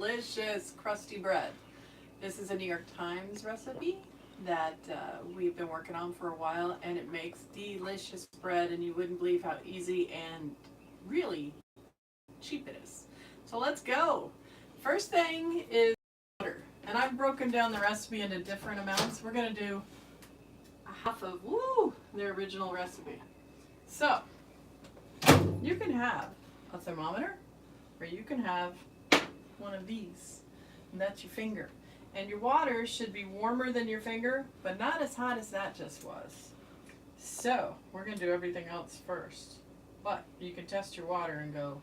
delicious crusty bread. This is a New York Times recipe that we've been working on for a while, and it makes delicious bread, and you wouldn't believe how easy and really cheap it is. So let's go. First thing is water, and I've broken down the recipe into different amounts. We're going to do a half of the original recipe. So you can have a thermometer, or you can have one of these, and that's your finger. And your water should be warmer than your finger, but not as hot as that just was. So we're going to do everything else first. But you can test your water and go,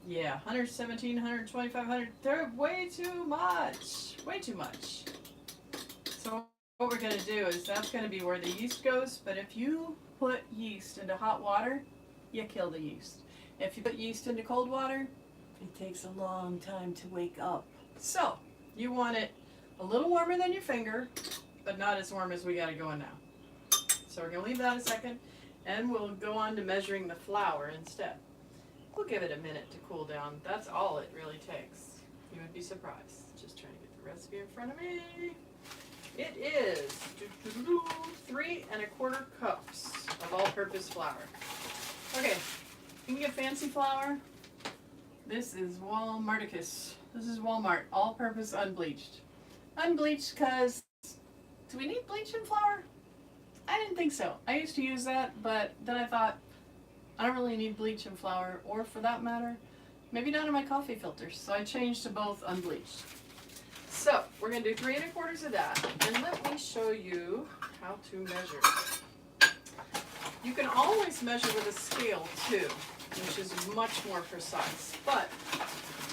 yeah, 117, 125, 100, they're way too much. Way too much. So what we're going to do is that's going to be where the yeast goes, but if you put yeast into hot water, you kill the yeast. If you put yeast into cold water, it takes a long time to wake up. So you want it a little warmer than your finger, but not as warm as we got it going now. So we're going to leave that a second, and we'll go on to measuring the flour instead. We'll give it a minute to cool down. That's all it really takes. You would be surprised. Just trying to get the recipe in front of me. It is 3 1/4 cups of all-purpose flour. Okay, you can get fancy flour. This is Walmarticus. This is Walmart, all-purpose unbleached. Unbleached because, do we need bleach in flour? I didn't think so. I used to use that, but then I thought, I don't really need bleach in flour, or for that matter, maybe not in my coffee filters. So I changed to both unbleached. So we're going to do 3 1/4 of that, and let me show you how to measure. You can always measure with a scale too, which is much more precise. But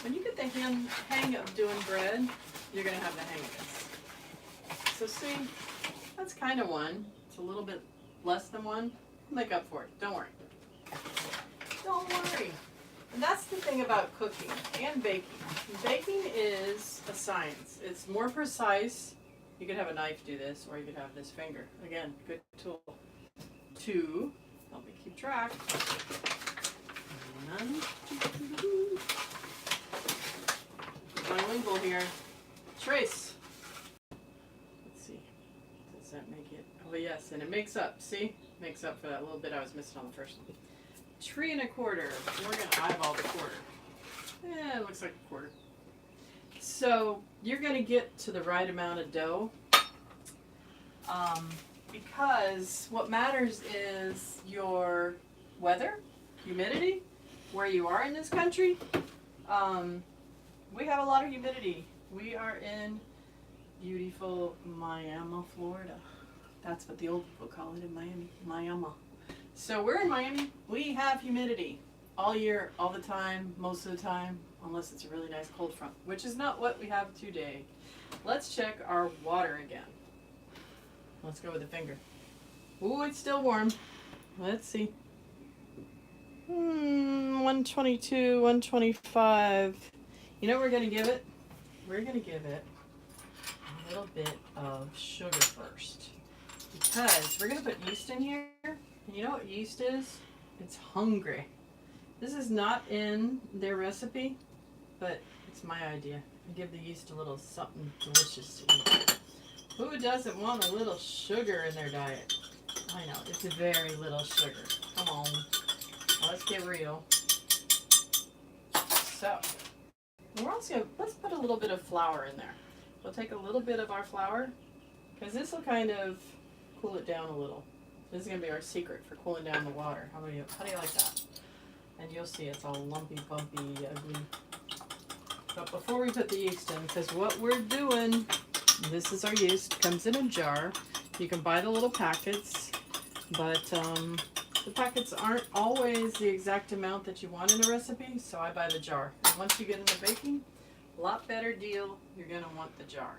when you get the hang of doing bread, you're going to have the hang of this. So see, that's kind of one. It's a little bit less than one. Make up for it. Don't worry. Don't worry. And that's the thing about cooking and baking. Baking is a science. It's more precise. You could have a knife do this, or you could have this finger. Again, good tool to help me keep track. My lingual here. Trace. Let's see. Does that make it? Oh yes, and it makes up. See? Makes up for that little bit I was missing on the first one. 3 1/4. We're going to eyeball the quarter. Yeah, it looks like a quarter. So you're going to get to the right amount of dough. Because what matters is your weather, humidity, where you are in this country. We have a lot of humidity. We are in beautiful Miami, Florida. That's what the old people call it in Miami, Miami. So we're in Miami. We have humidity all year, all the time, most of the time, unless it's a really nice cold front, which is not what we have today. Let's check our water again. Let's go with the finger. Ooh, it's still warm. Let's see. 122, 125. You know what we're going to give it? We're going to give it a little bit of sugar first. Because we're going to put yeast in here. And you know what yeast is? It's hungry. This is not in their recipe, but it's my idea. I give the yeast a little something delicious to eat. Who doesn't want a little sugar in their diet? I know, it's very little sugar. Come on. Let's get real. So, we're also going to, let's put a little bit of flour in there. We'll take a little bit of our flour, because this will kind of cool it down a little. This is going to be our secret for cooling down the water. How do you like that? And you'll see it's all lumpy, bumpy, ugly. But before we put the yeast in, because what we're doing, this is our yeast, comes in a jar. You can buy the little packets, but the packets aren't always the exact amount that you want in a recipe, so I buy the jar. And once you get into baking, a lot better deal, you're going to want the jar.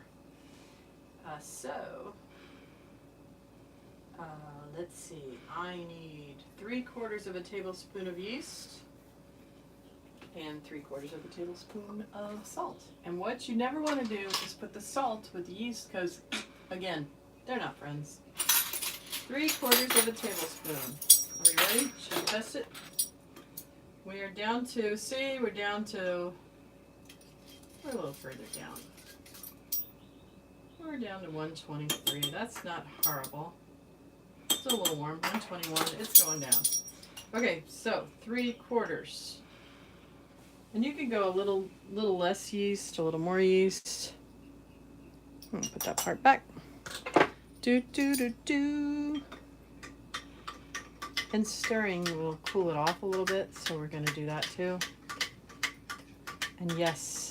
Let's see, I need 3/4 of a tablespoon of yeast and 3/4 of a tablespoon of salt. And what you never want to do is put the salt with the yeast, because, again, they're not friends. 3/4 of a tablespoon. Are we ready? Should we test it? We are down to, see, we're down to We're a little further down. We're down to 123. That's not horrible. Still a little warm. 121. It's going down. Okay, so 3/4. And you can go a little less yeast, a little more yeast. I'm gonna put that part back. Do do do do. And stirring will cool it off a little bit, so we're gonna do that too. And yes,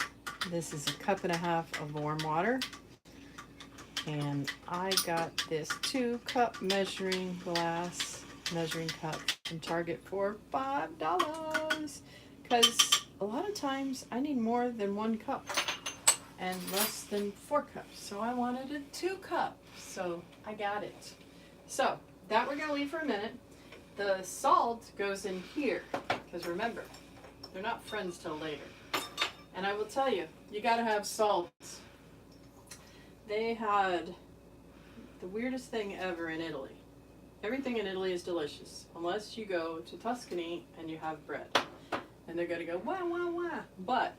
this is 1.5 cups of warm water. And I got this 2-cup measuring cup from Target for $5. Because a lot of times I need more than 1 cup and less than 4 cups. So I wanted a 2-cup. So I got it. So that we're gonna leave for a minute. The salt goes in here. Because remember, they're not friends till later. And I will tell you, you gotta have salt. They had the weirdest thing ever in Italy. Everything in Italy is delicious, unless you go to Tuscany and you have bread. And they're gonna go, wah, wah, wah. But,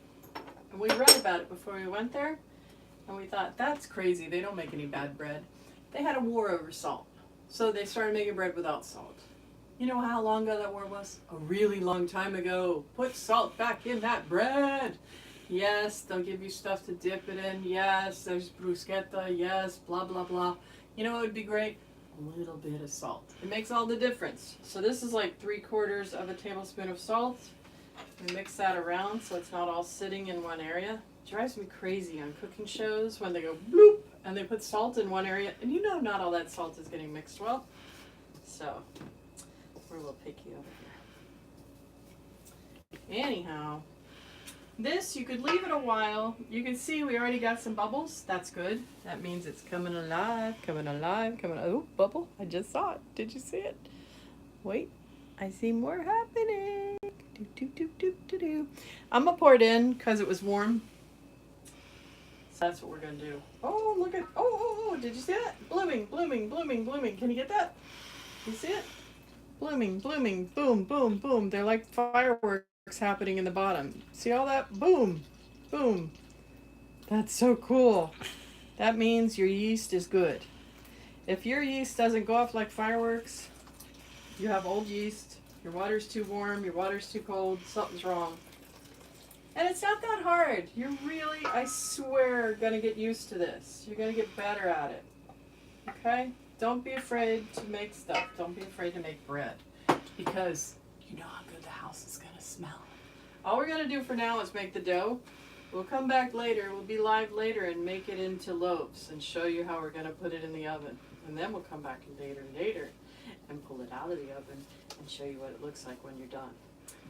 and we read about it before we went there, and we thought, that's crazy, they don't make any bad bread. They had a war over salt, so they started making bread without salt. You know how long ago that war was? A really long time ago. Put salt back in that bread. Yes, they'll give you stuff to dip it in. Yes, there's bruschetta. Yes, blah, blah, blah. You know what would be great? A little bit of salt. It makes all the difference. So this is like 3/4 of a tablespoon of salt. We mix that around so it's not all sitting in one area. It drives me crazy on cooking shows when they go bloop and they put salt in one area. And you know not all that salt is getting mixed well. So we're a little picky over here. Anyhow. This, you could leave it a while. You can see we already got some bubbles. That's good. That means it's coming alive, coming alive, coming. Oh, bubble. I just saw it. Did you see it? Wait. I see more happening. Do, do, do, do, do, do. I'm going to pour it in because it was warm. So that's what we're going to do. Oh, look at. Oh. Did you see that? Blooming, blooming, blooming, blooming. Can you get that? You see it? Blooming, blooming, boom, boom, boom. They're like fireworks happening in the bottom. See all that? Boom, boom. That's so cool. That means your yeast is good. If your yeast doesn't go off like fireworks, you have old yeast, your water's too warm, your water's too cold, something's wrong. And it's not that hard. You're really, I swear, gonna get used to this. You're gonna get better at it. Okay? Don't be afraid to make stuff. Don't be afraid to make bread. Because you know how good the house is gonna smell. All we're gonna do for now is make the dough. We'll come back later, we'll be live later and make it into loaves and show you how we're gonna put it in the oven. And then we'll come back later and pull it out of the oven and show you what it looks like when you're done.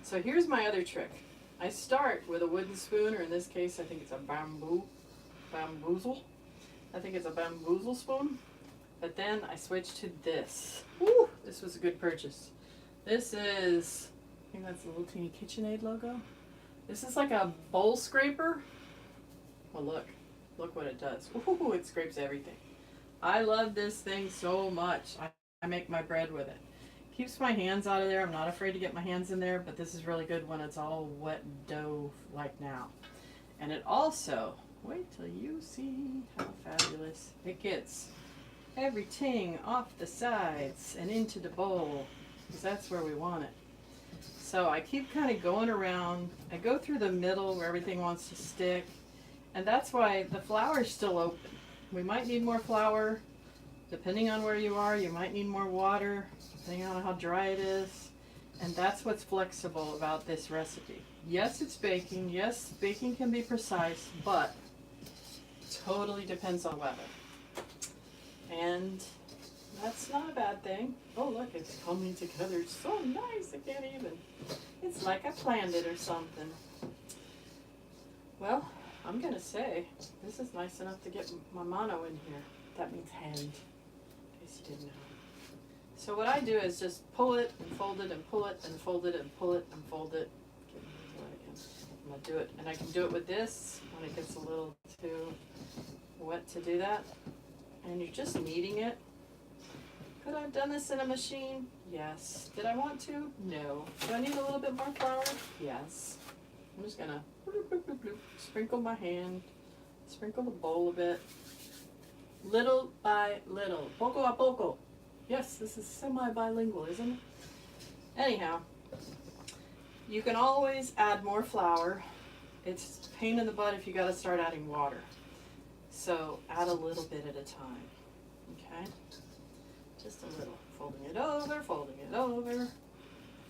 So here's my other trick. I start with a wooden spoon, or in this case I think it's a bamboozle. I think it's a bamboozle spoon. But then I switched to this. Woo, this was a good purchase. This is, I think that's the little teeny KitchenAid logo. This is like a bowl scraper. Well, look what it does. Ooh, it scrapes everything. I love this thing so much. I make my bread with it. Keeps my hands out of there. I'm not afraid to get my hands in there, but this is really good when it's all wet dough like now. And it also, wait till you see how fabulous it gets. Everything off the sides and into the bowl, because that's where we want it. So I keep kind of going around. I go through the middle where everything wants to stick, and that's why the flour is still open. We might need more flour, depending on where you are. You might need more water, depending on how dry it is, and that's what's flexible about this recipe. Yes, it's baking. Yes, baking can be precise, but totally depends on weather. And that's not a bad thing. Oh, look, it's coming together. It's so nice. I can't even. It's like I planned it or something. Well, I'm going to say this is nice enough to get my mano in here. That means hand, in case you didn't know. So what I do is just pull it and fold it and pull it and fold it and pull it and fold it. I'm going to do it. And I can do it with this when it gets a little too wet to do that. And you're just kneading it. Could I have done this in a machine? Yes. Did I want to? No. Do I need a little bit more flour? Yes. I'm just gonna Bloop, bloop, bloop, bloop. Sprinkle my hand. Sprinkle the bowl a bit. Little by little. Poco a poco. Yes, this is semi-bilingual, isn't it? Anyhow, you can always add more flour. It's a pain in the butt if you gotta start adding water. So add a little bit at a time, okay? Just a little. Folding it over, folding it over. I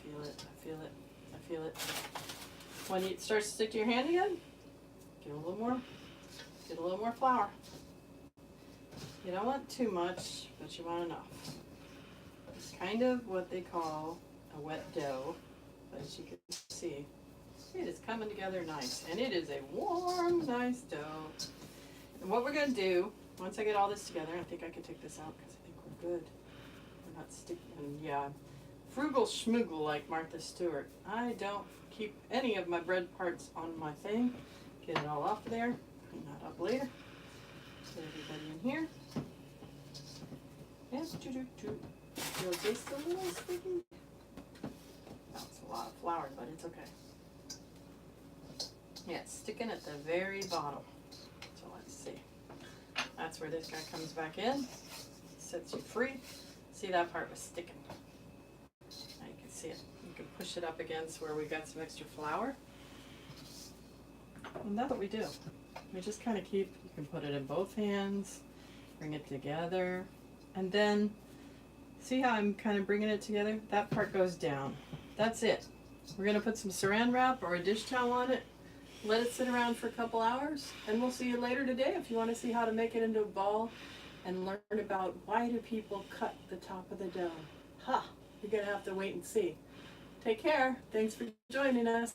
feel it, I feel it, I feel it. When it starts to stick to your hand again, get a little more flour. You don't want too much, but you want enough. It's kind of what they call a wet dough, but as you can see, it is coming together nice, and it is a warm, nice dough. And what we're gonna do, once I get all this together, I think I can take this out because I think we're good. We're not sticking, yeah. Frugal schmoogle like Martha Stewart. I don't keep any of my bread parts on my thing. Get it all off of there, clean that up later. Get everybody in here. Yes, feel just a little sticky. That's a lot of flour, but it's okay. Yeah, it's sticking at the very bottom. So let's see. That's where this guy comes back in. Sets you free. See, that part was sticking. Now you can see it. You can push it up against where we got some extra flour. And that's what we do. We just kind of keep, you can put it in both hands, bring it together, and then see how I'm kind of bringing it together? That part goes down. That's it. We're going to put some saran wrap or a dish towel on it, let it sit around for a couple hours, and we'll see you later today if you want to see how to make it into a ball and learn about why do people cut the top of the dough. Ha! You're going to have to wait and see. Take care. Thanks for joining us.